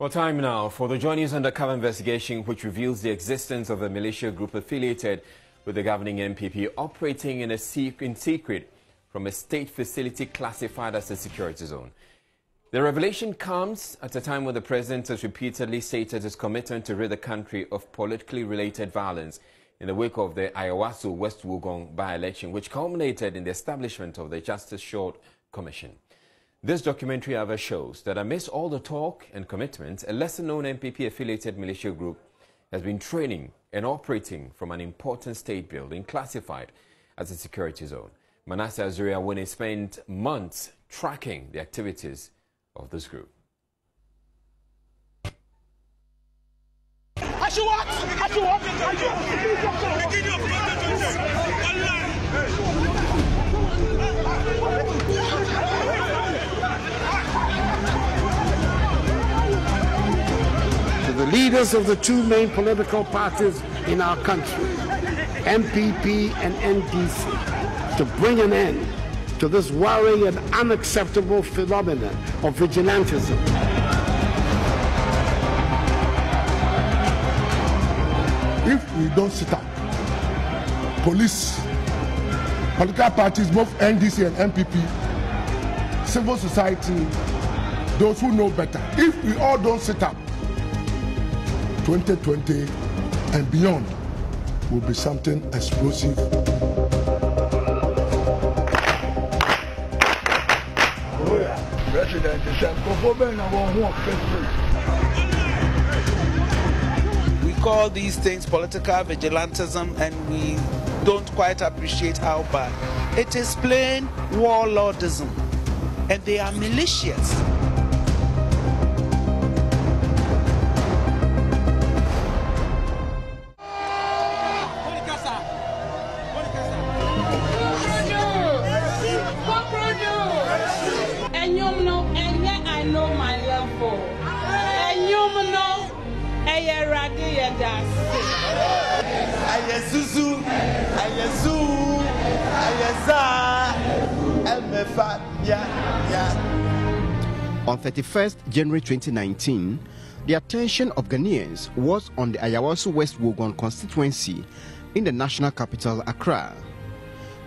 Well, time now for the Joy News undercover investigation, which reveals the existence of a militia group affiliated with the governing MPP operating in secret from a state facility classified as a security zone. The revelation comes at a time when the president has repeatedly stated his commitment to rid the country of politically related violence in the wake of the Ayawaso West Wuogon by-election, which culminated in the establishment of the Justice Short Commission. This documentary, however, shows that amidst all the talk and commitment, a lesser-known MPP-affiliated militia group has been training and operating from an important state building classified as a security zone. Manasseh Azure Awuni spent months tracking the activities of this group. The leaders of the two main political parties in our country, MPP and NDC, to bring an end to this worrying and unacceptable phenomenon of vigilantism. If we don't sit up, police, political parties, both NDC and MPP, civil society, those who know better, if we all don't sit up, 2020 and beyond will be something explosive. We call these things political vigilantism, and we don't quite appreciate how bad. It is plain warlordism, and they are militias. On 31st January 2019, the attention of Ghanaians was on the Ayawaso West Wuogon constituency in the national capital, Accra.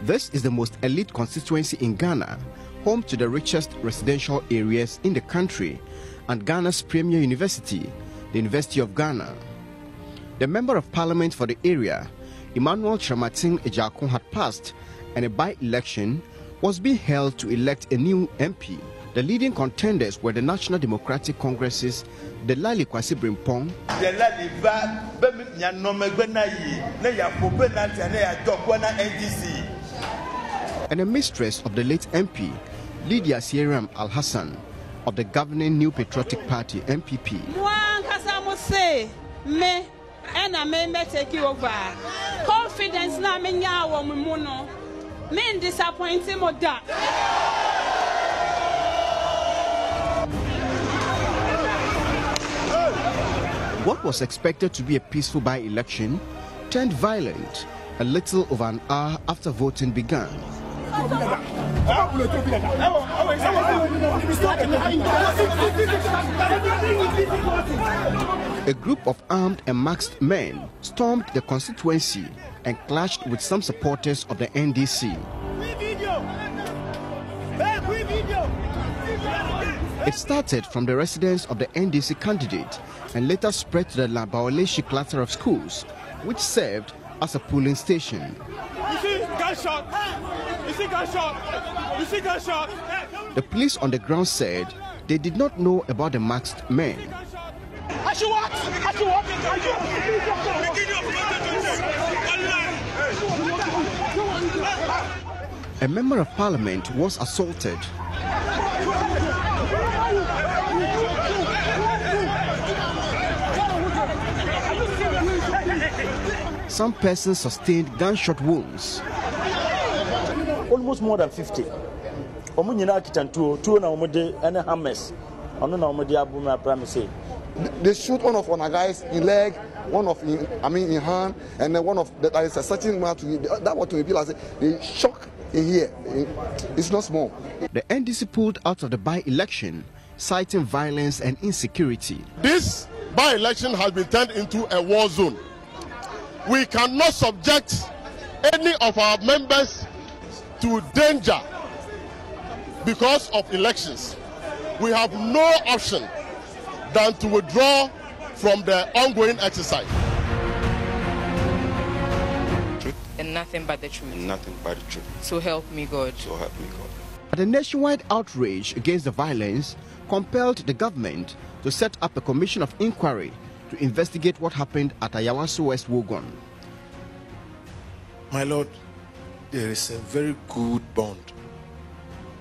This is the most elite constituency in Ghana, home to the richest residential areas in the country and Ghana's premier university, the University of Ghana. The Member of Parliament for the area, Emmanuel Chamatin Ejakun, had passed, and a by-election was being held to elect a new MP. The leading contenders were the National Democratic Congress's Delali Kwasi Brimpong, and a mistress of the late MP, Lydia Sieram Al-Hassan, of the governing New Patriotic Party, MPP. Confidence na me nyawo mu no me disappoint mo da. What was expected to be a peaceful by-election turned violent a little over an hour after voting began. A group of armed and masked men stormed the constituency and clashed with some supporters of the NDC. It started from the residence of the NDC candidate and later spread to the Labaoleshi cluster of schools, which served as a polling station. You see gunshot! You see gunshot! You see gunshot! The police on the ground said they did not know about the masked men. A member of parliament was assaulted. Some persons sustained gunshot wounds. Almost more than 50. They shoot one of our guys in leg, one of in hand, and then one of that is a certain amount to that what to be like they shock in here. It's not small. The NDC pulled out of the by-election citing violence and insecurity. This by-election has been turned into a war zone. We cannot subject any of our members to danger because of elections. We have no option than to withdraw from the ongoing exercise. And nothing but the truth. And nothing but the truth. So help me God. So help me God. But a nationwide outrage against the violence compelled the government to set up a commission of inquiry to investigate what happened at Ayawaso West Wogon. My Lord, there is a very good bond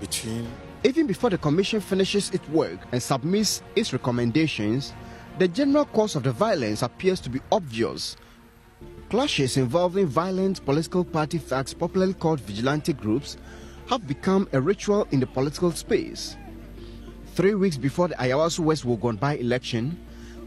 between... Even before the commission finishes its work and submits its recommendations, the general cause of the violence appears to be obvious. Clashes involving violent political party thugs, popularly called vigilante groups, have become a ritual in the political space. 3 weeks before the Ayawaso West Wogon by-election,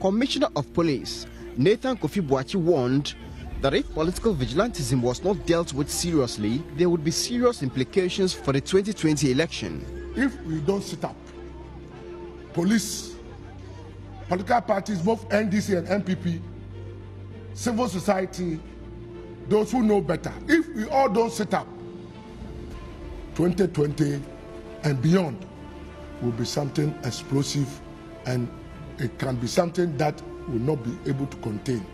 Commissioner of Police Nathan Kofi Boachi warned that if political vigilantism was not dealt with seriously, there would be serious implications for the 2020 election. If we don't sit up, police, political parties, both NDC and MPP, civil society, those who know better, if we all don't sit up, 2020 and beyond will be something explosive, and it can be something that will not be able to contain.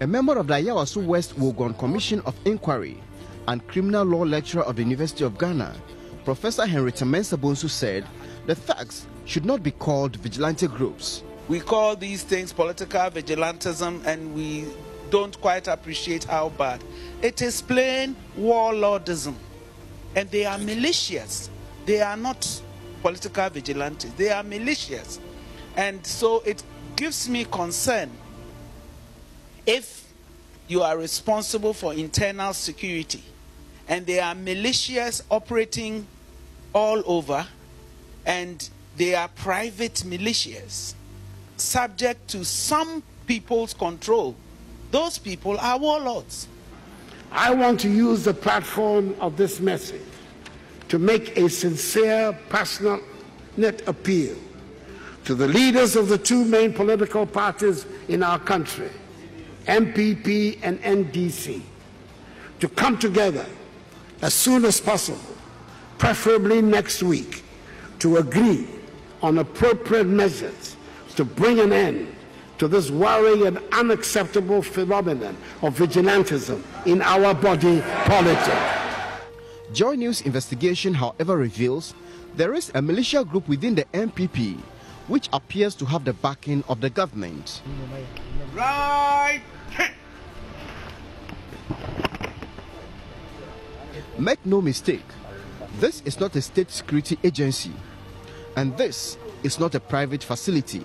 A member of the Ayawaso West Wogon Commission of Inquiry and criminal law lecturer of the University of Ghana, Professor Henry Tamensa Bonsu, said the thugs should not be called vigilante groups. We call these things political vigilantism, and we don't quite appreciate how bad. It is plain warlordism, and they are militias. They are not political vigilantes. They are militias. And so it gives me concern if you are responsible for internal security and there are militias operating all over, and they are private militias subject to some people's control. Those people are warlords. I want to use the platform of this message to make a sincere, passionate appeal to the leaders of the two main political parties in our country, MPP and NDC, to come together as soon as possible, preferably next week, to agree on appropriate measures to bring an end to this worrying and unacceptable phenomenon of vigilantism in our body politic. Joy News investigation, however, reveals there is a militia group within the MPP which appears to have the backing of the government. Right. Make no mistake, this is not a state security agency, and this is not a private facility.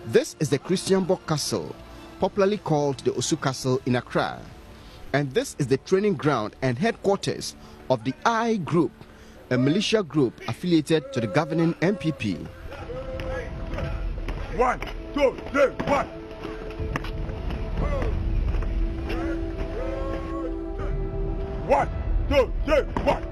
This is the Christian Bock Castle, popularly called the Osu Castle in Accra, and this is the training ground and headquarters of the I Group, a militia group affiliated to the governing MPP. 1, 2, 3, 1. 1, 2, 3, 1.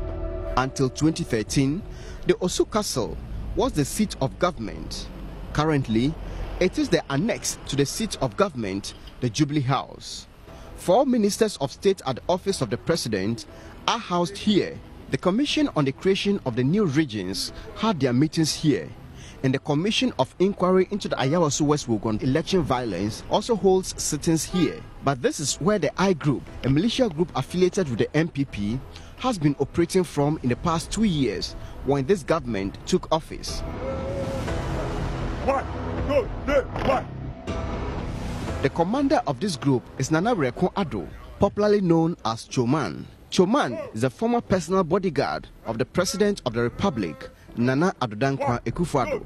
Until 2013, the Osu Castle was the seat of government. Currently, it is the annex to the seat of government, the Jubilee House. 4 ministers of state at the office of the president are housed here. The Commission on the Creation of the New Regions had their meetings here, and the Commission of Inquiry into the Ayawaso West Wogon election violence also holds sittings here. But this is where the I Group, a militia group affiliated with the MPP, has been operating from in the past 2 years when this government took office. 1, 2, 3, 1. The commander of this group is Nana Reko Ado, popularly known as Choman. Choman is a former personal bodyguard of the President of the Republic, Nana Addo Akufo-Addo.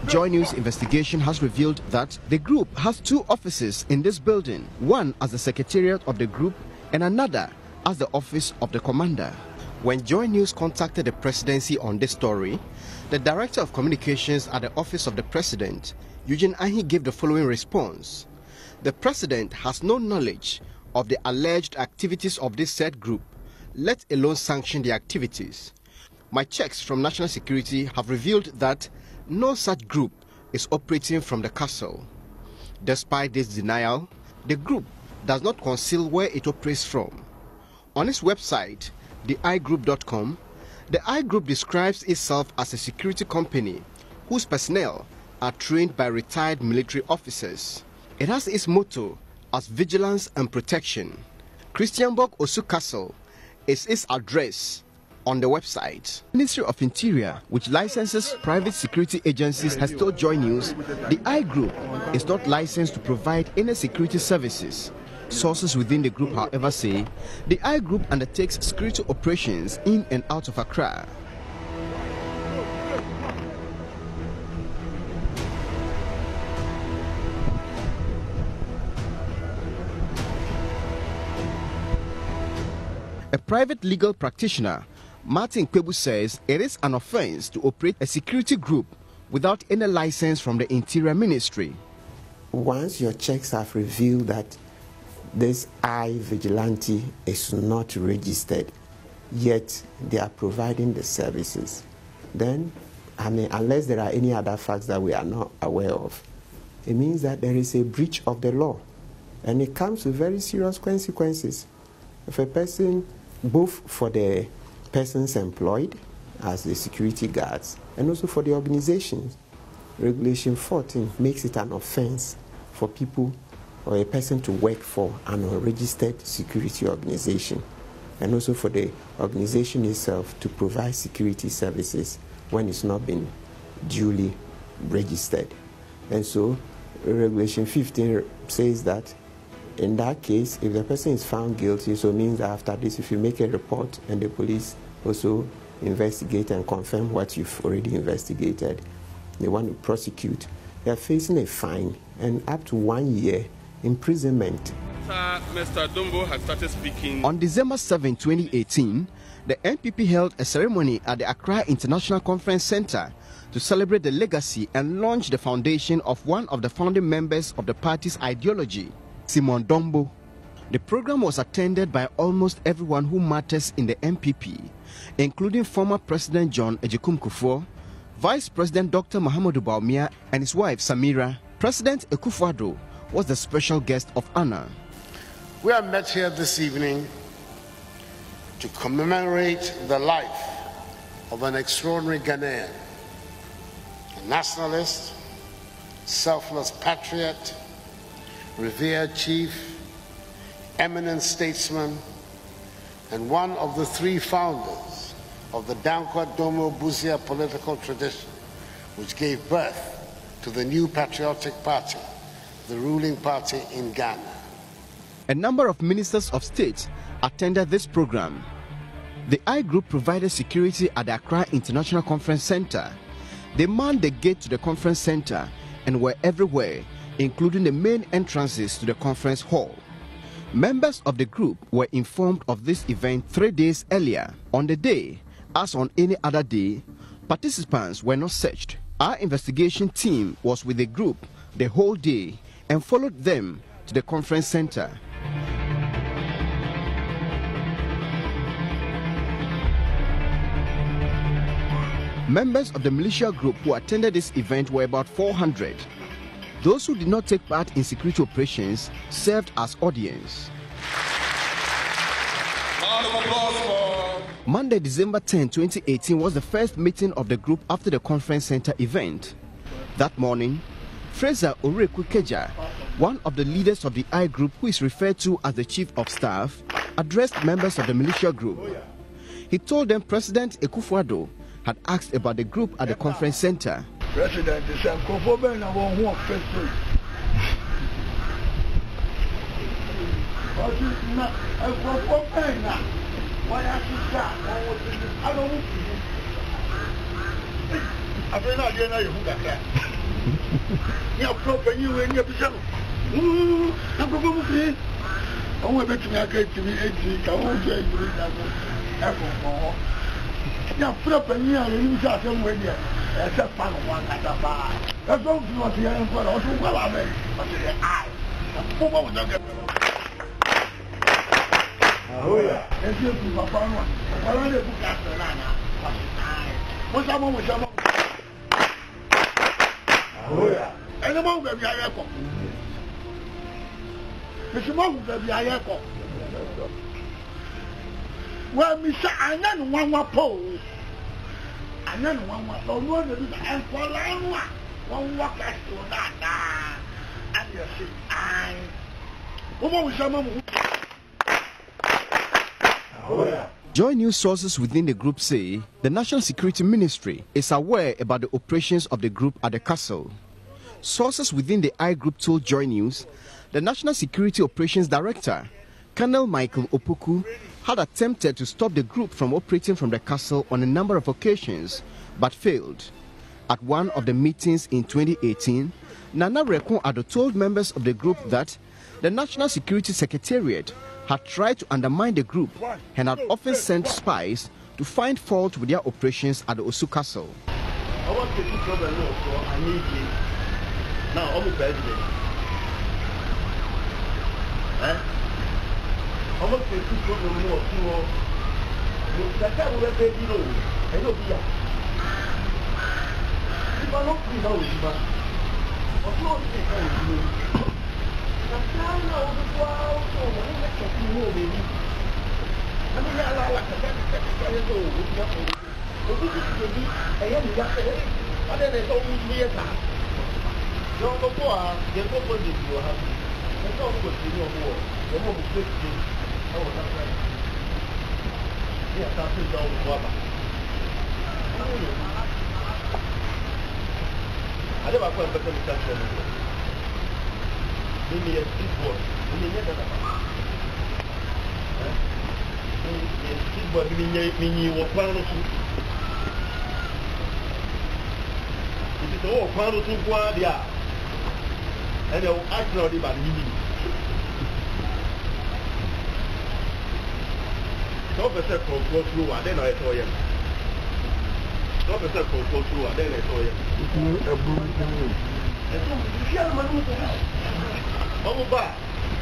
Joy News investigation has revealed that the group has 2 offices in this building, one as the secretariat of the group and another as the office of the commander. When Joy News contacted the presidency on this story, the director of communications at the office of the president, Eugene Ahi, gave the following response. The president has no knowledge of the alleged activities of this said group, let alone sanction the activities. My checks from National Security have revealed that no such group is operating from the castle. Despite this denial, the group does not conceal where it operates from. On its website, theigroup.com, the iGroup describes itself as a security company whose personnel are trained by retired military officers. It has its motto as vigilance and protection. Christianborg Osu Castle is its address on the website. Ministry of Interior, which licenses private security agencies, has told Joy News the iGroup is not licensed to provide any security services. Sources within the group, however, say the iGroup undertakes security operations in and out of Accra. A private legal practitioner, Martin Kwebu, says it is an offense to operate a security group without any license from the Interior Ministry. Once your checks have revealed that this Vigilante is not registered, yet they are providing the services, then, unless there are any other facts that we are not aware of, it means that there is a breach of the law, and it comes with very serious consequences. If a person, both for the persons employed as the security guards and also for the organizations, Regulation 14 makes it an offense for people or a person to work for an unregistered security organization, and also for the organization itself to provide security services when it's not been duly registered. And so Regulation 15 says that in that case, if the person is found guilty, so it means that after this, if you make a report and the police also investigate and confirm what you've already investigated, they want to prosecute, they are facing a fine and up to 1 year imprisonment. Mr. Dumbo has started speaking. On December 7, 2018, the NPP held a ceremony at the Accra International Conference Center to celebrate the legacy and launch the foundation of one of the founding members of the party's ideology, Simon Dombo. The program was attended by almost everyone who matters in the NPP, including former President John Ejekum Kufuor, Vice President Dr. Mahamudu Bawumia and his wife Samira. President Akufo-Addo was the special guest of honor. We are met here this evening to commemorate the life of an extraordinary Ghanaian, a nationalist, selfless patriot, revered chief, eminent statesman, and one of the three founders of the Dankwa Domo Busia political tradition, which gave birth to the new patriotic party, the ruling party in Ghana. A number of ministers of state attended this program. The iGroup provided security at the Accra International Conference Center. They manned the gate to the conference center and were everywhere, including the main entrances to the conference hall. Members of the group were informed of this event 3 days earlier. On the day, as on any other day, participants were not searched. Our investigation team was with the group the whole day and followed them to the conference center. Members of the militia group who attended this event were about 400. Those who did not take part in security operations served as audience. Monday, December 10, 2018 was the first meeting of the group after the conference center event. That morning, Fraser Orekwekeja, one of the leaders of the iGroup, who is referred to as the chief of staff, addressed members of the militia group. He told them President Akufo-Addo had asked about the group at the conference center. President is a I'm going to make it to me 80. I won't get you that. Yeah, flip and you are somewhere there. That's a fun one at the bar. That's all you want to hear. But also, well, I mean, but the eye. What don't get oh, yeah. And you put one. Well, I didn't put after Nana. What's that one with some? Oh, yeah. And the moment we are echo. Mr. Mom, we are echo. Well, Mr. Anan, one pole. And then one more to do the end for one walk as to that. And you see, I. What was some? Joy News sources within the group say the National Security Ministry is aware about the operations of the group at the castle. Sources within the I Group told Joy News the National Security Operations Director, Colonel Michael Opoku, had attempted to stop the group from operating from the castle on a number of occasions, but failed. At one of the meetings in 2018, Nana Rekon Ado told members of the group that the National Security Secretariat had tried to undermine the group and had often sent spies to find fault with their operations at the Osu Castle. I want to keep problem so I need you. Now, I'm a bad day. I want to keep problem more so the guy will pay you know. I know here. If I don't know you, but I'm not saying you.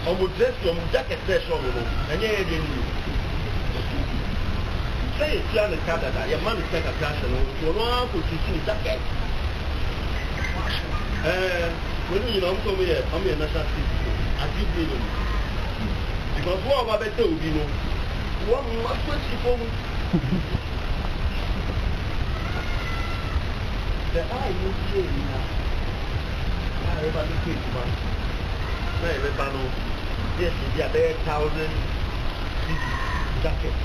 I will dress your jacket there, so and yeah, say it's young in Canada, your man is like a class, and you're not going to see the jacket. When you know, I'm a national citizen, I give you because what about the two, you know, one must put people the eye will say now. I ever the kids, man. Yes, there are 1,000 jackets.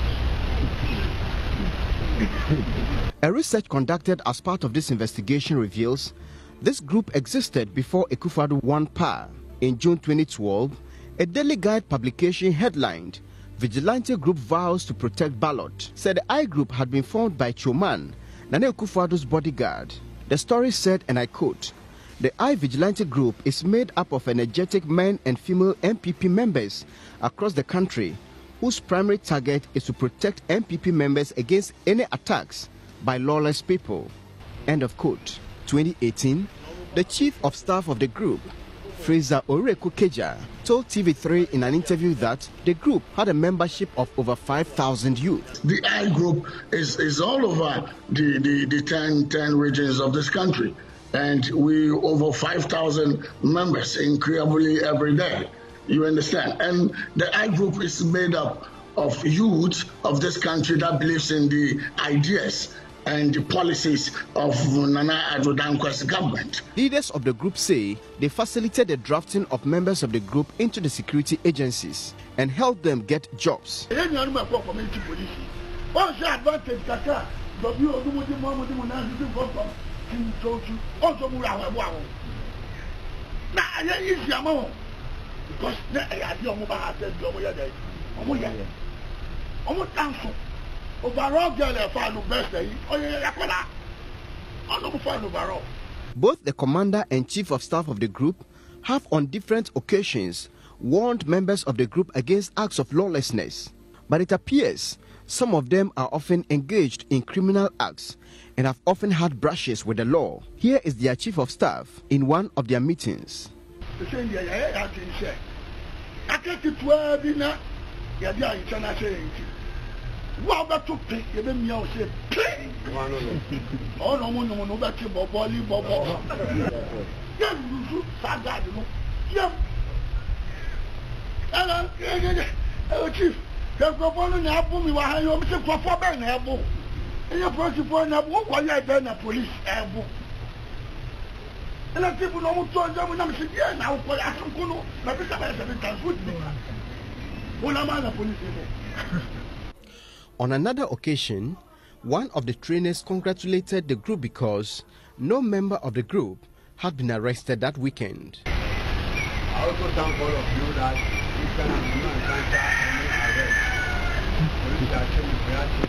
A research conducted as part of this investigation reveals this group existed before Akufo-Addo won power. In June 2012, a daily guide publication headlined "Vigilante Group Vows to Protect Ballot" said the I Group had been formed by Choman, Nana Akufo-Addo's bodyguard. The story said, and I quote, "The I Vigilante Group is made up of energetic men and female MPP members across the country whose primary target is to protect MPP members against any attacks by lawless people." End of quote. 2018, the chief of staff of the group, Fraser Oreku-Keja, told TV3 in an interview that the group had a membership of over 5,000 youth. The I Group is all over the 10 regions of this country. And we over 5,000 members incredibly every day. You understand? And the I Group is made up of youth of this country that believes in the ideas and the policies of Nana Addo Dankwa's government. Leaders of the group say they facilitated the drafting of members of the group into the security agencies and helped them get jobs. Both the commander and chief of staff of the group have on different occasions warned members of the group against acts of lawlessness. But it appears some of them are often engaged in criminal acts and have often had brushes with the law. Here is their chief of staff in one of their meetings. Chief, police. On another occasion, one of the trainers congratulated the group because no member of the group had been arrested that weekend. I also thank all of you that you can encounter any arrest. Police are showing reaction.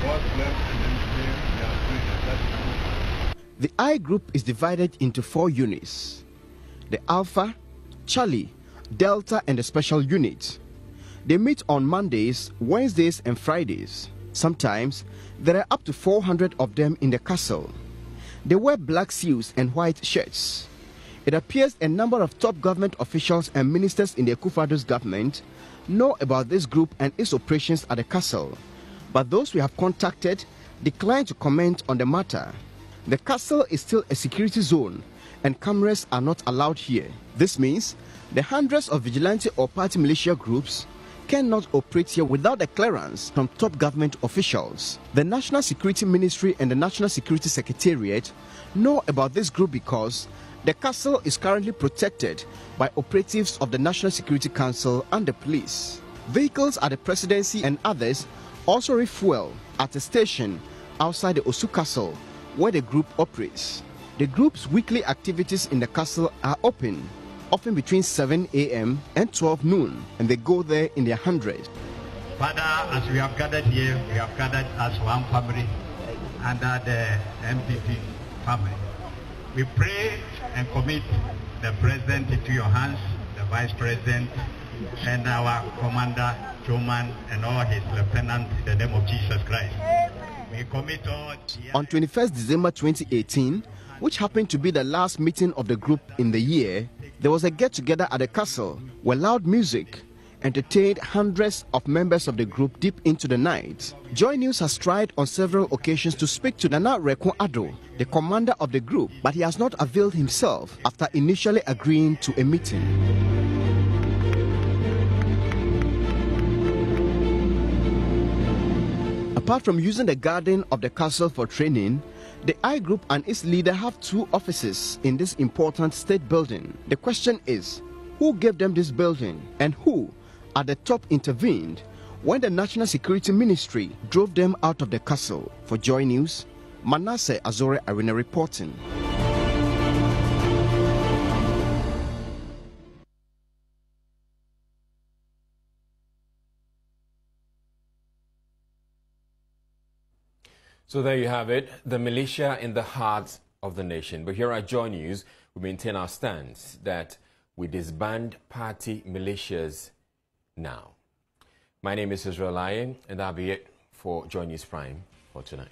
God bless and The I group is divided into 4 units: the Alpha, Charlie, Delta, and the Special Unit. They meet on Mondays, Wednesdays, and Fridays. Sometimes there are up to 400 of them in the castle. They wear black suits and white shirts. It appears a number of top government officials and ministers in the Akufo-Addo's government know about this group and its operations at the castle, but those we have contacted decline to comment on the matter. The castle is still a security zone and cameras are not allowed here. This means the hundreds of vigilante or party militia groups cannot operate here without a clearance from top government officials. The National Security Ministry and the National Security Secretariat know about this group because the castle is currently protected by operatives of the National Security Council and the police. Vehicles at the presidency and others also refuel at a station outside the Osu Castle where the group operates. The group's weekly activities in the castle are open, often between 7 a.m. and 12 noon, and they go there in their hundreds. Father, as we have gathered here, we have gathered as one family under the MPP family. We pray and commit the president into your hands, the vice president, and our commander, Joman, and all his lieutenants, in the name of Jesus Christ. We commit all. On 21st December 2018, which happened to be the last meeting of the group in the year, there was a get-together at the castle where loud music entertained hundreds of members of the group deep into the night. Joy News has tried on several occasions to speak to Nana Akufo-Addo, the commander of the group, but he has not availed himself after initially agreeing to a meeting. Apart from using the garden of the castle for training, the I Group and its leader have 2 offices in this important state building. The question is, who gave them this building and who at the top intervened when the National Security Ministry drove them out of the castle? For Joy News, Manasseh Azure Arena reporting. So there you have it, the militia in the heart of the nation. But here at Joy News, we maintain our stance that we disband party militias now. My name is Israel Lion, and that'll be it for Joy News Prime for tonight.